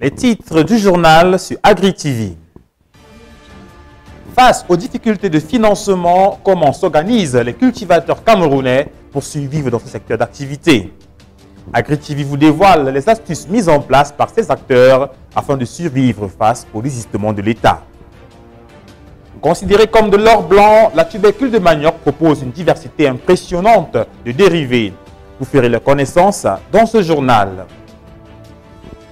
Les titres du journal sur AgriTV. Face aux difficultés de financement, comment s'organisent les cultivateurs camerounais pour survivre dans ce secteur d'activité? AgriTV vous dévoile les astuces mises en place par ces acteurs afin de survivre face au désistement de l'État. Considérée comme de l'or blanc, la tubercule de manioc propose une diversité impressionnante de dérivés. Vous ferez leur connaissance dans ce journal.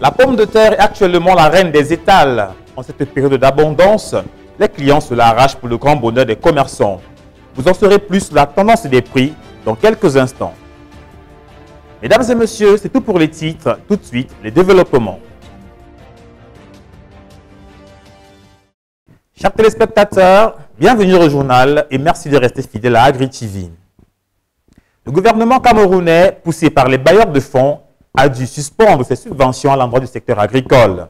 La pomme de terre est actuellement la reine des étals. En cette période d'abondance, les clients se l'arrachent pour le grand bonheur des commerçants. Vous en saurez plus sur la tendance des prix dans quelques instants. Mesdames et messieurs, c'est tout pour les titres. Tout de suite, les développements. Chers téléspectateurs, bienvenue au journal et merci de rester fidèles à AgriTV. Le gouvernement camerounais, poussé par les bailleurs de fonds, a dû suspendre ses subventions à l'endroit du secteur agricole.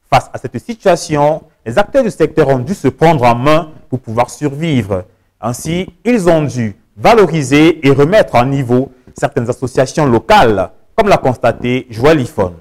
Face à cette situation, les acteurs du secteur ont dû se prendre en main pour pouvoir survivre. Ainsi, ils ont dû valoriser et remettre en niveau certaines associations locales, comme l'a constaté Joël Ifon.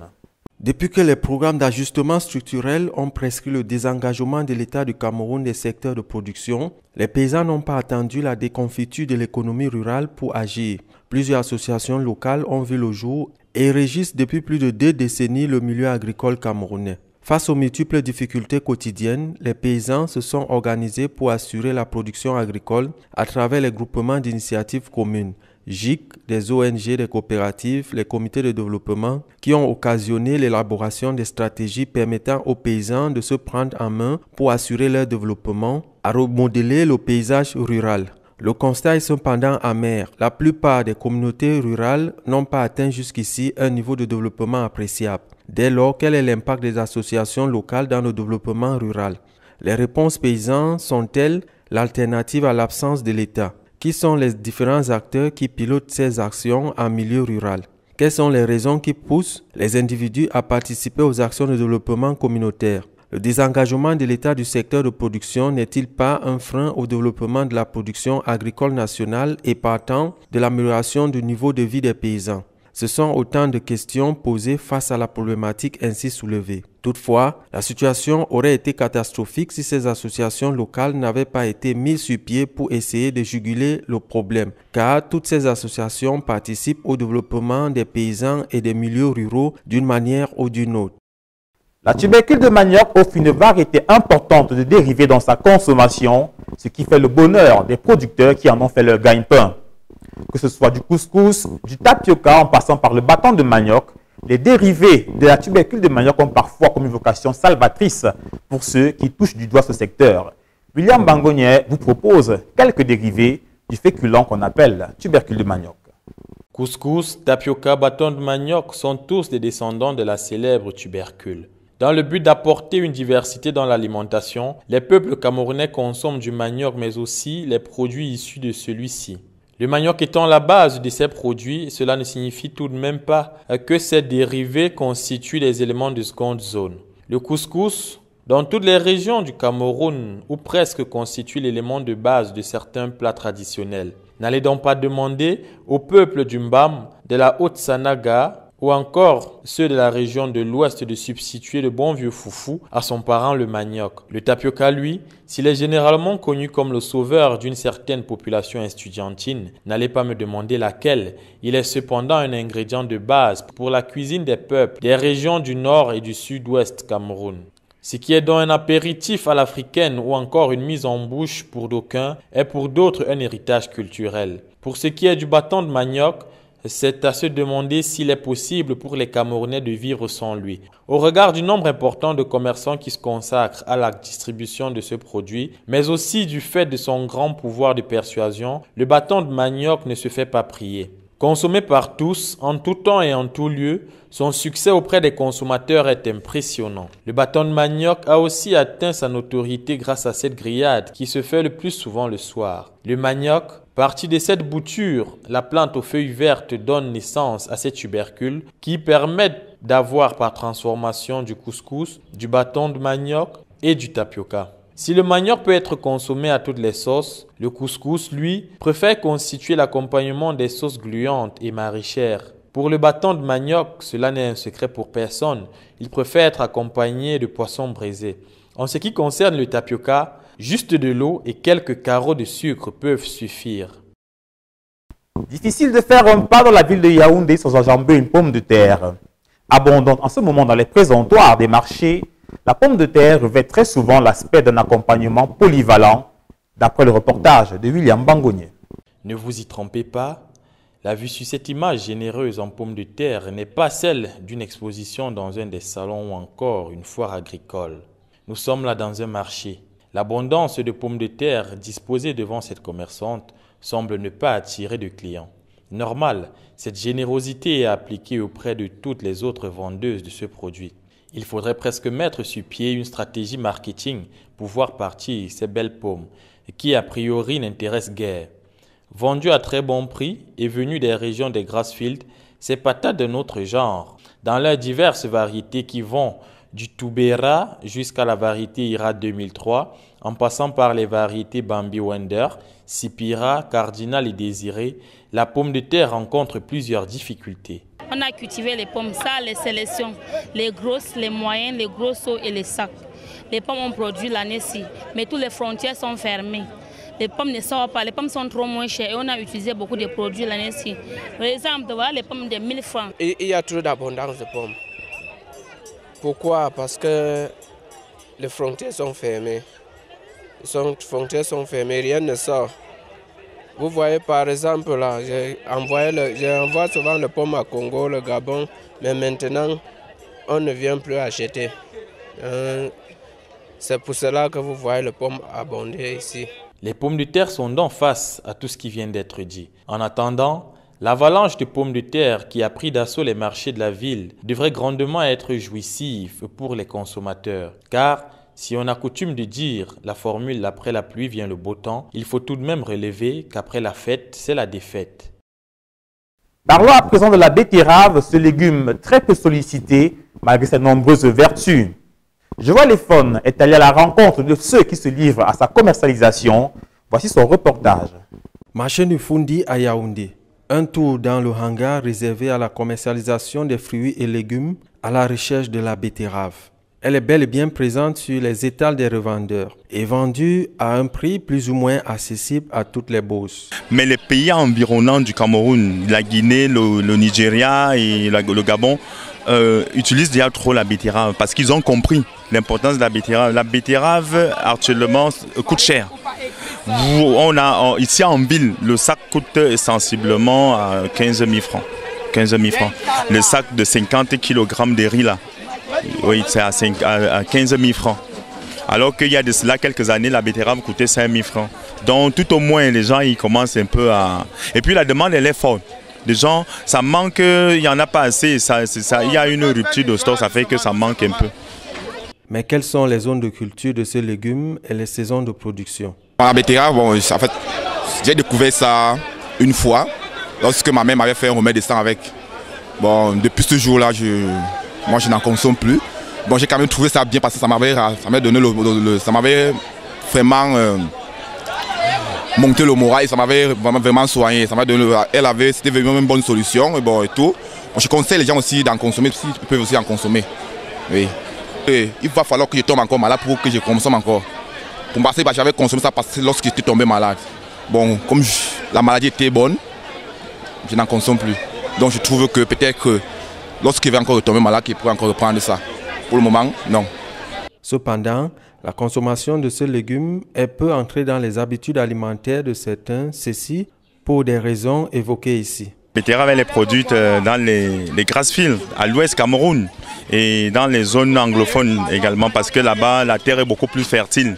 Depuis que les programmes d'ajustement structurel ont prescrit le désengagement de l'État du Cameroun des secteurs de production, les paysans n'ont pas attendu la déconfiture de l'économie rurale pour agir. Plusieurs associations locales ont vu le jour et régissent depuis plus de 2 décennies le milieu agricole camerounais. Face aux multiples difficultés quotidiennes, les paysans se sont organisés pour assurer la production agricole à travers les groupements d'initiatives communes, GIC, des ONG, des coopératives, les comités de développement, qui ont occasionné l'élaboration des stratégies permettant aux paysans de se prendre en main pour assurer leur développement, à remodeler le paysage rural. Le constat est cependant amer. La plupart des communautés rurales n'ont pas atteint jusqu'ici un niveau de développement appréciable. Dès lors, quel est l'impact des associations locales dans le développement rural? Les réponses paysannes sont-elles l'alternative à l'absence de l'État? Qui sont les différents acteurs qui pilotent ces actions en milieu rural? Quelles sont les raisons qui poussent les individus à participer aux actions de développement communautaire? Le désengagement de l'État du secteur de production n'est-il pas un frein au développement de la production agricole nationale et partant de l'amélioration du niveau de vie des paysans? Ce sont autant de questions posées face à la problématique ainsi soulevée. Toutefois, la situation aurait été catastrophique si ces associations locales n'avaient pas été mises sur pied pour essayer de juguler le problème, car toutes ces associations participent au développement des paysans et des milieux ruraux d'une manière ou d'une autre. La tubercule de manioc offre une variété importante de dérivés dans sa consommation, ce qui fait le bonheur des producteurs qui en ont fait leur gagne-pain. Que ce soit du couscous, du tapioca en passant par le bâton de manioc, les dérivés de la tubercule de manioc ont parfois comme une vocation salvatrice pour ceux qui touchent du doigt ce secteur. William Bangonnier vous propose quelques dérivés du féculent qu'on appelle tubercule de manioc. Couscous, tapioca, bâton de manioc sont tous des descendants de la célèbre tubercule. Dans le but d'apporter une diversité dans l'alimentation, les peuples camerounais consomment du manioc mais aussi les produits issus de celui-ci. Le manioc étant la base de ces produits, cela ne signifie tout de même pas que ces dérivés constituent les éléments de seconde zone. Le couscous, dans toutes les régions du Cameroun, ou presque constitue l'élément de base de certains plats traditionnels. N'allez donc pas demander au peuple du Mbam, de la Haute-Sanaga, ou encore ceux de la région de l'Ouest de substituer le bon vieux foufou à son parent le manioc. Le tapioca, lui, s'il est généralement connu comme le sauveur d'une certaine population estudiantine, n'allez pas me demander laquelle. Il est cependant un ingrédient de base pour la cuisine des peuples des régions du nord et du sud-ouest Cameroun. Ce qui est donc un apéritif à l'africaine ou encore une mise en bouche pour d'aucuns est pour d'autres un héritage culturel. Pour ce qui est du bâton de manioc, c'est à se demander s'il est possible pour les Camerounais de vivre sans lui. Au regard du nombre important de commerçants qui se consacrent à la distribution de ce produit, mais aussi du fait de son grand pouvoir de persuasion, le bâton de manioc ne se fait pas prier. Consommé par tous, en tout temps et en tout lieu, son succès auprès des consommateurs est impressionnant. Le bâton de manioc a aussi atteint sa notoriété grâce à cette grillade qui se fait le plus souvent le soir. Le manioc, parti de cette bouture, la plante aux feuilles vertes donne naissance à ces tubercules qui permettent d'avoir par transformation du couscous, du bâton de manioc et du tapioca. Si le manioc peut être consommé à toutes les sauces, le couscous, lui, préfère constituer l'accompagnement des sauces gluantes et maraîchères. Pour le bâton de manioc, cela n'est un secret pour personne. Il préfère être accompagné de poissons braisés. En ce qui concerne le tapioca, juste de l'eau et quelques carreaux de sucre peuvent suffire. Difficile de faire un pas dans la ville de Yaoundé sans enjamber une pomme de terre. Abondante en ce moment dans les présentoirs des marchés, la pomme de terre revêt très souvent l'aspect d'un accompagnement polyvalent, d'après le reportage de William Bangonnier. Ne vous y trompez pas, la vue sur cette image généreuse en pomme de terre n'est pas celle d'une exposition dans un des salons ou encore une foire agricole. Nous sommes là dans un marché. L'abondance de pommes de terre disposées devant cette commerçante semble ne pas attirer de clients. Normal, cette générosité est appliquée auprès de toutes les autres vendeuses de ce produit. Il faudrait presque mettre sur pied une stratégie marketing pour voir partir ces belles pommes qui a priori n'intéressent guère. Vendues à très bon prix et venues des régions des Grassfields, ces patates d'un autre genre, dans leurs diverses variétés qui vont du Toubera jusqu'à la variété Ira 2003, en passant par les variétés Bambi Wonder, Sipira, Cardinal et Désiré, la pomme de terre rencontre plusieurs difficultés. On a cultivé les pommes, ça, les sélections, les grosses, les moyennes, les gros seaux et les sacs. Les pommes ont produit l'année-ci, mais toutes les frontières sont fermées. Les pommes ne sortent pas, les pommes sont trop moins chères et on a utilisé beaucoup de produits l'année-ci. Par exemple, voilà les pommes de 1000 francs. Il y a trop d'abondance de pommes. Pourquoi? Parce que les frontières sont fermées. Les frontières sont fermées, rien ne sort. Vous voyez par exemple là, j'envoie souvent les pommes à Congo, le Gabon, mais maintenant on ne vient plus acheter. C'est pour cela que vous voyez les pommes abonder ici. Les pommes de terre sont donc face à tout ce qui vient d'être dit. En attendant, l'avalanche de pommes de terre qui a pris d'assaut les marchés de la ville devrait grandement être jouissive pour les consommateurs. Car si on a coutume de dire la formule « après la pluie vient le beau temps », il faut tout de même relever qu'après la fête, c'est la défaite. Parlons à présent de la betterave, ce légume très peu sollicité malgré ses nombreuses vertus. Joël Efon est allé à la rencontre de ceux qui se livrent à sa commercialisation. Voici son reportage. Marché du Fundi à Yaoundé. Un tour dans le hangar réservé à la commercialisation des fruits et légumes à la recherche de la betterave. Elle est bel et bien présente sur les étals des revendeurs et vendue à un prix plus ou moins accessible à toutes les bourses. Mais les pays environnants du Cameroun, la Guinée, le Nigeria et le Gabon, utilisent déjà trop la betterave parce qu'ils ont compris l'importance de la betterave. La betterave actuellement coûte cher. Ici en ville, le sac coûte sensiblement à 15 000 francs. 15 000 francs. Le sac de 50 kg de riz là, oui, c'est à 15 000 francs. Alors qu'il y a de cela quelques années, la betterave coûtait 5 000 francs. Donc tout au moins, les gens ils commencent un peu à... Et puis la demande elle est forte. Les gens, ça manque, il n'y en a pas assez. Il y a une rupture de stock, ça fait que ça manque un peu. Mais quelles sont les zones de culture de ce légume et les saisons de production? La betterave, bon, en fait, j'ai découvert ça une fois, lorsque ma mère m'avait fait un remède de sang avec. Bon, depuis ce jour-là, moi je n'en consomme plus. Bon, j'ai quand même trouvé ça bien parce que ça m'avait donné ça m'avait vraiment monté le moral et ça m'avait vraiment soigné. Ça m'a donné, c'était vraiment une bonne solution et bon et tout. Bon, je conseille les gens aussi d'en consommer, ils peuvent aussi en consommer. Oui. Et il va falloir que je tombe encore malade pour que je consomme encore. Pour passer, j'avais consommé ça parce que lorsque j'étais tombé malade. Bon, comme la maladie était bonne, je n'en consomme plus. Donc je trouve que peut-être que lorsqu'il va encore tomber malade, il pourrait encore reprendre ça. Pour le moment, non. Cependant, la consommation de ce légume est peu entrée dans les habitudes alimentaires de certains, ceci pour des raisons évoquées ici. La betterave elle est produite dans les Grassfields, à l'ouest Cameroun et dans les zones anglophones également parce que là-bas la terre est beaucoup plus fertile.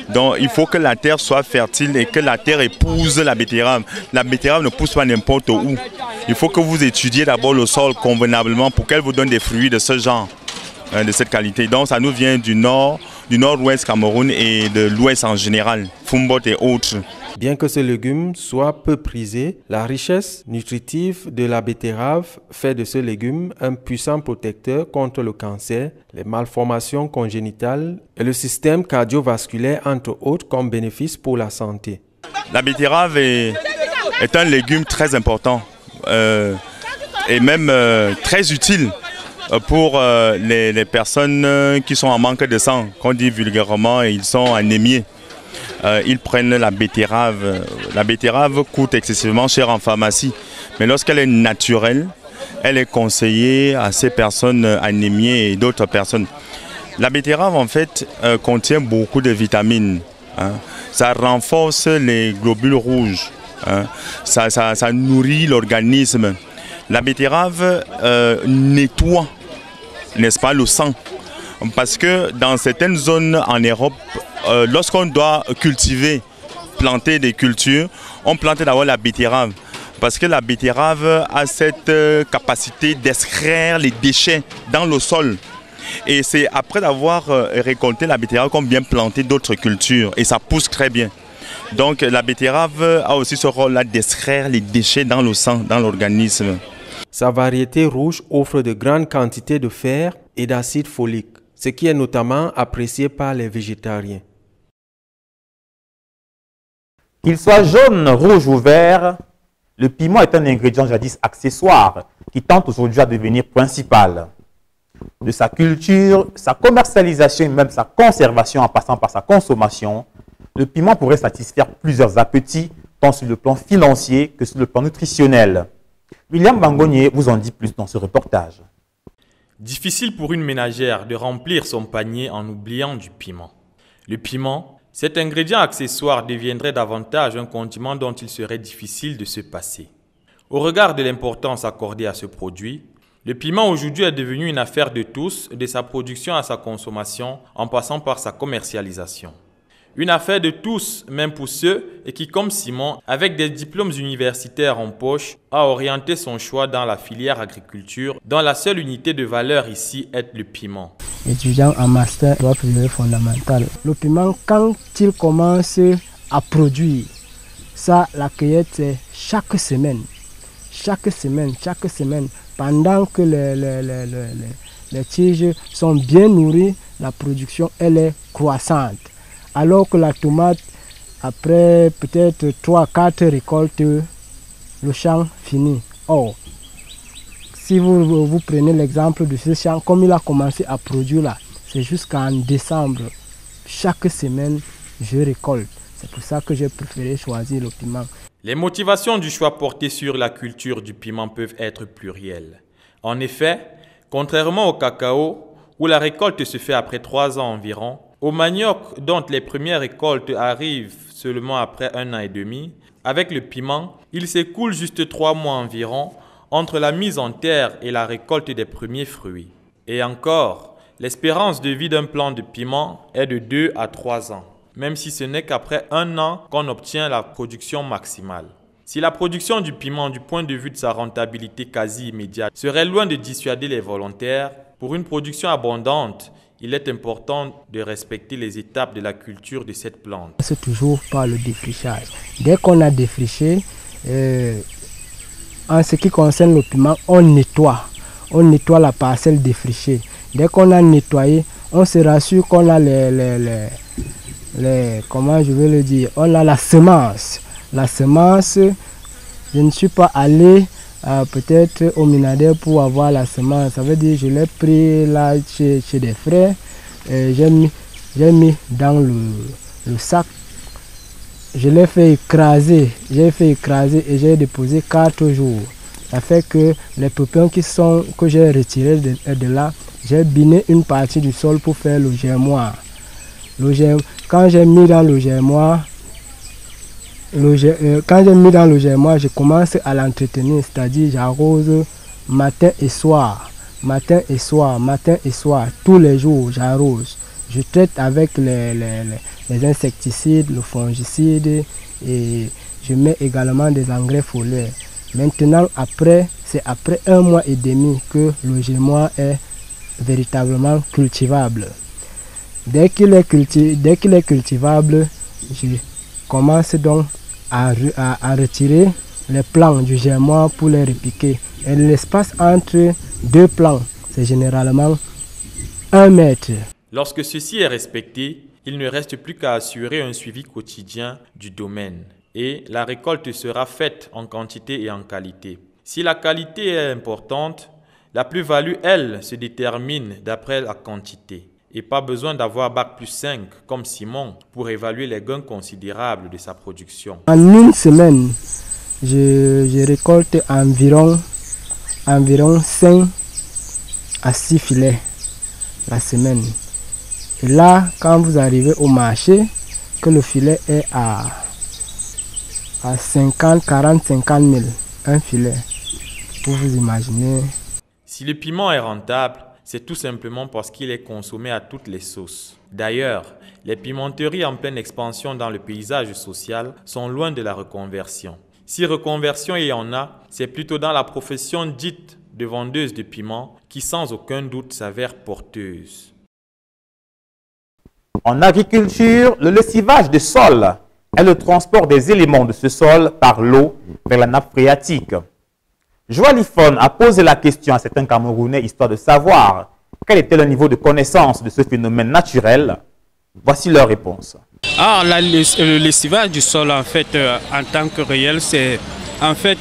Donc il faut que la terre soit fertile et que la terre épouse la betterave. La betterave ne pousse pas n'importe où. Il faut que vous étudiez d'abord le sol convenablement pour qu'elle vous donne des fruits de ce genre, de cette qualité. Donc ça nous vient du nord-ouest Cameroun et de l'ouest en général, Fumbot et autres. Bien que ce légume soit peu prisé, la richesse nutritive de la betterave fait de ce légume un puissant protecteur contre le cancer, les malformations congénitales et le système cardiovasculaire, entre autres, comme bénéfice pour la santé. La betterave est un légume très important. et même très utile pour les personnes qui sont en manque de sang, qu'on dit vulgairement, ils sont anémiés. Ils prennent la betterave. La betterave coûte excessivement cher en pharmacie, mais lorsqu'elle est naturelle, elle est conseillée à ces personnes anémiées et d'autres personnes. La betterave, en fait, contient beaucoup de vitamines. Hein. Ça renforce les globules rouges. Hein. Ça nourrit l'organisme. La betterave nettoie, n'est-ce pas, le sang. Parce que dans certaines zones en Europe, lorsqu'on doit planter des cultures, on plante d'abord la betterave. Parce que la betterave a cette capacité d'extraire les déchets dans le sol. Et c'est après avoir récolté la betterave qu'on vient planter d'autres cultures. Et ça pousse très bien. Donc la betterave a aussi ce rôle-là d'extraire les déchets dans le sang, dans l'organisme. Sa variété rouge offre de grandes quantités de fer et d'acide folique, ce qui est notamment apprécié par les végétariens. Qu'il soit jaune, rouge ou vert, le piment est un ingrédient jadis accessoire qui tente aujourd'hui à devenir principal. De sa culture, sa commercialisation et même sa conservation en passant par sa consommation, le piment pourrait satisfaire plusieurs appétits, tant sur le plan financier que sur le plan nutritionnel. William Bangonier vous en dit plus dans ce reportage. Difficile pour une ménagère de remplir son panier en oubliant du piment. Le piment, cet ingrédient accessoire deviendrait davantage un condiment dont il serait difficile de se passer. Au regard de l'importance accordée à ce produit, le piment aujourd'hui est devenu une affaire de tous, de sa production à sa consommation, en passant par sa commercialisation. Une affaire de tous, même pour ceux qui, comme Simon, avec des diplômes universitaires en poche, a orienté son choix dans la filière agriculture, dont la seule unité de valeur ici est le piment. Étudiant en master, droit privé fondamental. Le piment, quand il commence à produire, ça, la cueillette, c'est chaque semaine. Chaque semaine. Pendant que les tiges sont bien nourries, la production, elle est croissante. Alors que la tomate, après peut-être 3-4 récoltes, le champ finit. Or, si vous prenez l'exemple de ce champ, comme il a commencé à produire là, c'est jusqu'en décembre. Chaque semaine, je récolte. C'est pour ça que j'ai préféré choisir le piment. Les motivations du choix porté sur la culture du piment peuvent être plurielles. En effet, contrairement au cacao, où la récolte se fait après 3 ans environ, au manioc, dont les premières récoltes arrivent seulement après 1 an et demi, avec le piment, il s'écoule juste 3 mois environ entre la mise en terre et la récolte des premiers fruits. Et encore, l'espérance de vie d'un plant de piment est de 2 à 3 ans, même si ce n'est qu'après 1 an qu'on obtient la production maximale. Si la production du piment, du point de vue de sa rentabilité quasi immédiate, serait loin de dissuader les volontaires, pour une production abondante, il est important de respecter les étapes de la culture de cette plante. C'est toujours par le défrichage. Dès qu'on a défriché, en ce qui concerne le piment, on nettoie la parcelle défrichée. Dès qu'on a nettoyé, on se rassure qu'on a comment je vais le dire, on a la semence. La semence, je ne suis pas allé peut-être au Minadère pour avoir la semence. Ça veut dire que je l'ai pris là chez des frères, j'ai mis dans le sac, je l'ai fait écraser, et j'ai déposé 4 jours. Ça fait que les pépins que j'ai retirés de là, j'ai biné une partie du sol pour faire le germoir. Quand j'ai mis dans le germoir, je commence à l'entretenir, c'est-à-dire j'arrose matin et soir, tous les jours j'arrose. Je traite avec les insecticides, le fongicide, et je mets également des engrais foliaires. Maintenant, c'est après 1 mois et demi que le germoir est véritablement cultivable. Dès qu'il est cultivable, je commence donc à retirer les plants du germoir pour les repiquer. Et l'espace entre 2 plants, c'est généralement 1 mètre. Lorsque ceci est respecté, il ne reste plus qu'à assurer un suivi quotidien du domaine et la récolte sera faite en quantité et en qualité. Si la qualité est importante, la plus-value, elle, se détermine d'après la quantité. Et pas besoin d'avoir Bac+5 comme Simon pour évaluer les gains considérables de sa production. En une semaine, je récolte environ 5 à 6 filets la semaine. Et là, quand vous arrivez au marché, que le filet est à 50, 40, 50 000, un filet, pour vous imaginer. Si le piment est rentable, c'est tout simplement parce qu'il est consommé à toutes les sauces. D'ailleurs, les pimenteries en pleine expansion dans le paysage social sont loin de la reconversion. Si reconversion il y en a, c'est plutôt dans la profession dite de vendeuse de piment qui sans aucun doute s'avère porteuse. En agriculture, le lessivage des sols est le transport des éléments de ce sol par l'eau vers la nappe phréatique. Joalifone a posé la question à certains Camerounais histoire de savoir quel était le niveau de connaissance de ce phénomène naturel. Voici leur réponse. Le lessivage du sol, en fait, en tant que réel, c'est en fait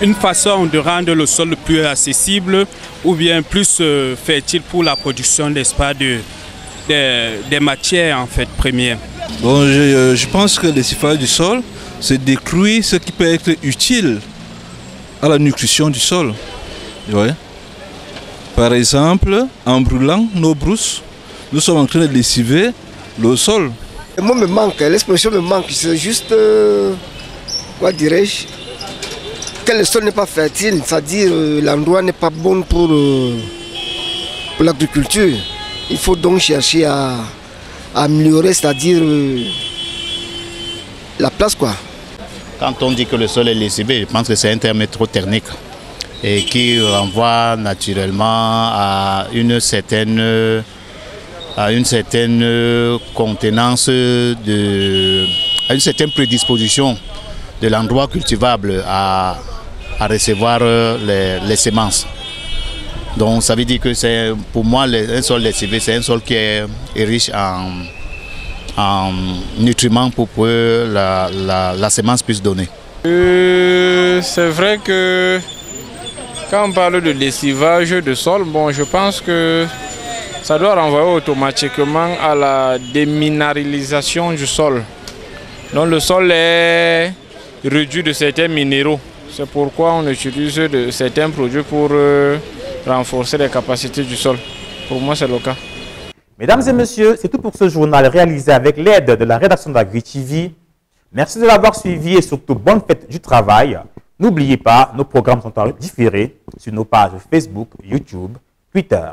une façon de rendre le sol plus accessible ou bien plus fertile pour la production, n'est-ce pas, des matières en fait premières. Bon, je pense que le lessivage du sol, c'est détruire ce qui peut être utile à la nutrition du sol. Ouais. Par exemple, en brûlant nos brousses, nous sommes en train de lessiver le sol. Moi, me manque, l'expression me manque, c'est juste, quoi dirais-je, que le sol n'est pas fertile, c'est-à-dire l'endroit n'est pas bon pour l'agriculture. Il faut donc chercher à améliorer, c'est-à-dire la place, quoi. Quand on dit que le sol est lessivé, je pense que c'est un terme trop technique et qui renvoie naturellement à une certaine contenance, à une certaine prédisposition de l'endroit cultivable à recevoir les semences. Donc ça veut dire que c'est pour moi un sol lessivé, c'est un sol qui est riche en nutriments pour que la semence puisse donner. C'est vrai que quand on parle de lessivage de sol, bon, je pense que ça doit renvoyer automatiquement à la déminéralisation du sol. Donc le sol est réduit de certains minéraux. C'est pourquoi on utilise certains produits pour renforcer les capacités du sol. Pour moi, c'est le cas. Mesdames et messieurs, c'est tout pour ce journal réalisé avec l'aide de la rédaction d'AgriTV. Merci de l'avoir suivi et surtout bonne fête du travail. N'oubliez pas, nos programmes sont différés sur nos pages Facebook, YouTube, Twitter.